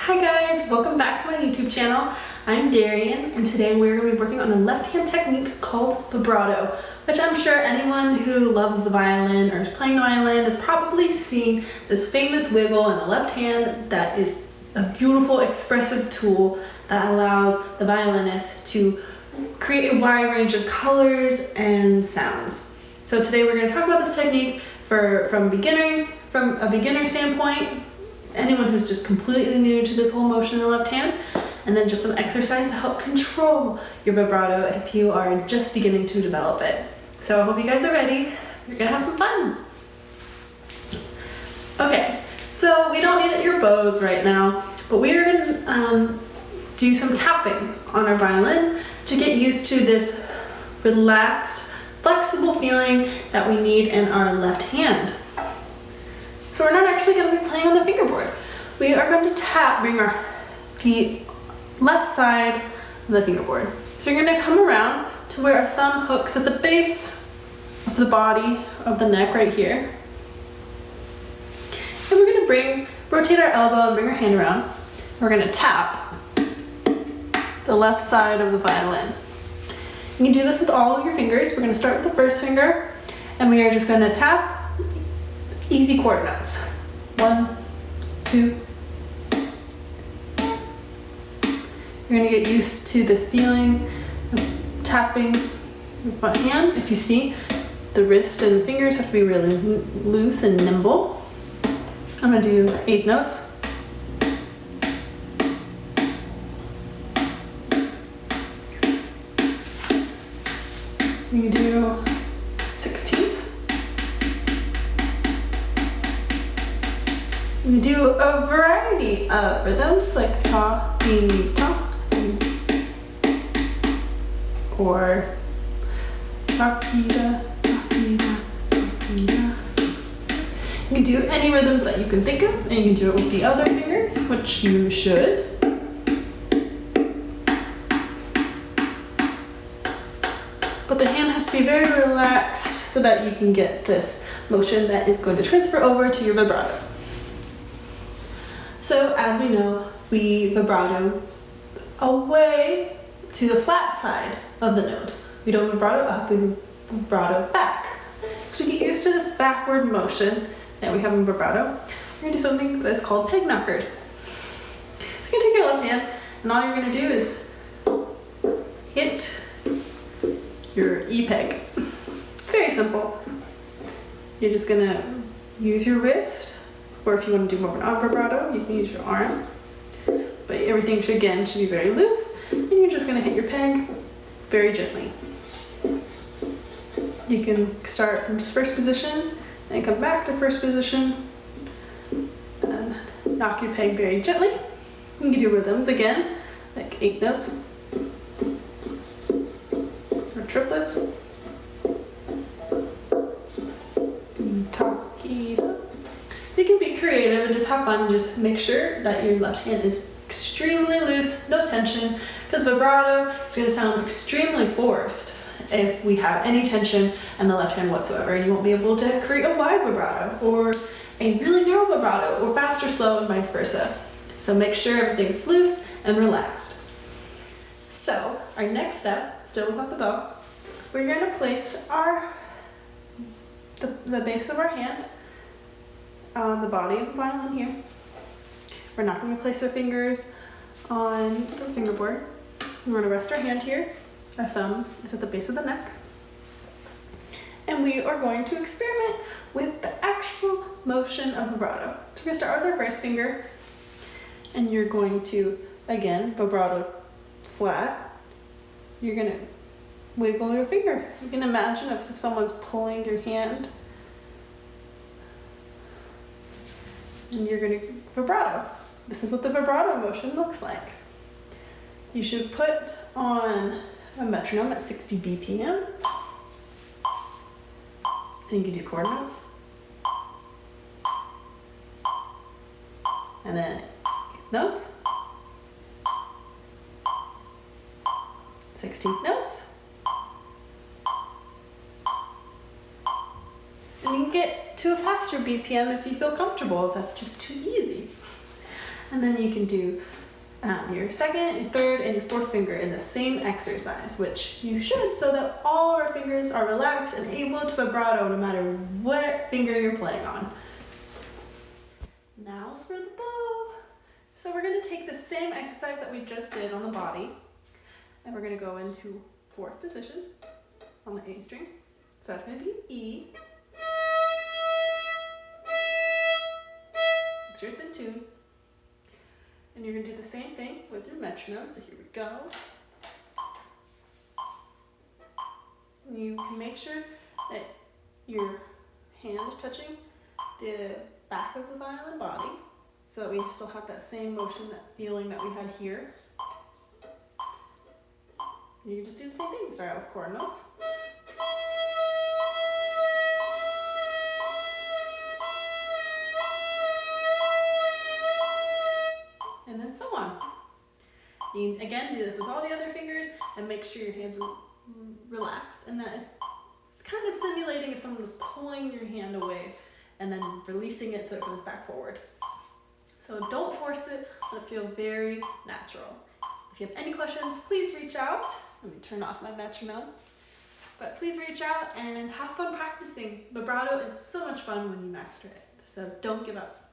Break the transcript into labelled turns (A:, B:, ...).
A: Hi guys, welcome back to my YouTube channel. I'm Darian and today we're going to be working on a left hand technique called vibrato, which I'm sure anyone who loves the violin or is playing the violin has probably seen this famous wiggle in the left hand that is a beautiful expressive tool that allows the violinist to create a wide range of colors and sounds. So today we're going to talk about this technique from a beginner standpoint, anyone who's just completely new to this whole motion in the left hand, and then just some exercise to help control your vibrato if you are just beginning to develop it. So I hope you guys are ready. You're gonna have some fun. Okay, so we don't need your bows right now, but we are gonna do some tapping on our violin to get used to this relaxed, flexible feeling that we need in our left hand. So we're not actually going to be playing on the fingerboard. We are going to tap, bring our feet left side of the fingerboard. So you're going to come around to where our thumb hooks at the base of the body of the neck right here. And we're going to rotate our elbow and bring our hand around. We're going to tap the left side of the violin. You can do this with all of your fingers. We're going to start with the first finger, and we are just going to tap easy chord notes. 1, 2. You're gonna get used to this feeling of tapping with my hand. If you see, the wrist and fingers have to be really loose and nimble. I'm gonna do 8 notes. You can do 16ths. We do a variety of rhythms like ta, di, ta, or ta, ki, da, ta, ki, da, ta, ki, da. You can do any rhythms that you can think of, and you can do it with the other fingers, which you should. But the hand has to be very relaxed so that you can get this motion that is going to transfer over to your vibrato. So as we know, we vibrato away to the flat side of the note. We don't vibrato up, we vibrato back. So to get used to this backward motion that we have in vibrato, we're going to do something that's called peg knockers. So you're going to take your left hand, and all you're going to do is hit your E peg. Very simple. You're just going to use your wrist, or if you want to do more of an arm vibrato, you can use your arm. But everything should be very loose, and you're just going to hit your peg very gently. You can start from just first position, and come back to first position, and knock your peg very gently. You can do rhythms again, like 8 notes, or triplets. You can be creative and just have fun and just make sure that your left hand is extremely loose, no tension, because vibrato is going to sound extremely forced if we have any tension in the left hand whatsoever, and you won't be able to create a wide vibrato or a really narrow vibrato or fast or slow and vice versa. So make sure everything's loose and relaxed. So our next step, still without the bow, we're going to place the base of our hand on the body of the violin here. We're not going to place our fingers on the fingerboard. We're going to rest our hand here. Our thumb is at the base of the neck. And we are going to experiment with the actual motion of vibrato. So we're going to start with our first finger, and you're going to, again, vibrato flat. You're going to wiggle your finger. You can imagine if someone's pulling your hand, and you're going to vibrato. This is what the vibrato motion looks like. You should put on a metronome at 60 BPM. And you can do chord notes. And then notes. 16th notes. And you can get to a faster BPM if you feel comfortable, if that's just too easy. And then you can do your second, your third, and your fourth finger in the same exercise, which you should, so that all of our fingers are relaxed and able to vibrato no matter what finger you're playing on. Now it's for the bow. So we're going to take the same exercise that we just did on the body, and we're going to go into fourth position on the A string. So that's going to be E. Make sure it's in tune. And you're going to do the same thing with your metronome. So here we go. And you can make sure that your hand is touching the back of the violin body, so that we still have that same motion, that feeling that we had here. And you can just do the same thing. Start out with chord notes. And then so on. You can again do this with all the other fingers and make sure your hands are relaxed, and that it's kind of simulating if someone was pulling your hand away and then releasing it so it goes back forward. So don't force it, let it feel very natural. If you have any questions, please reach out. Let me turn off my metronome. But please reach out and have fun practicing. Vibrato is so much fun when you master it, so don't give up.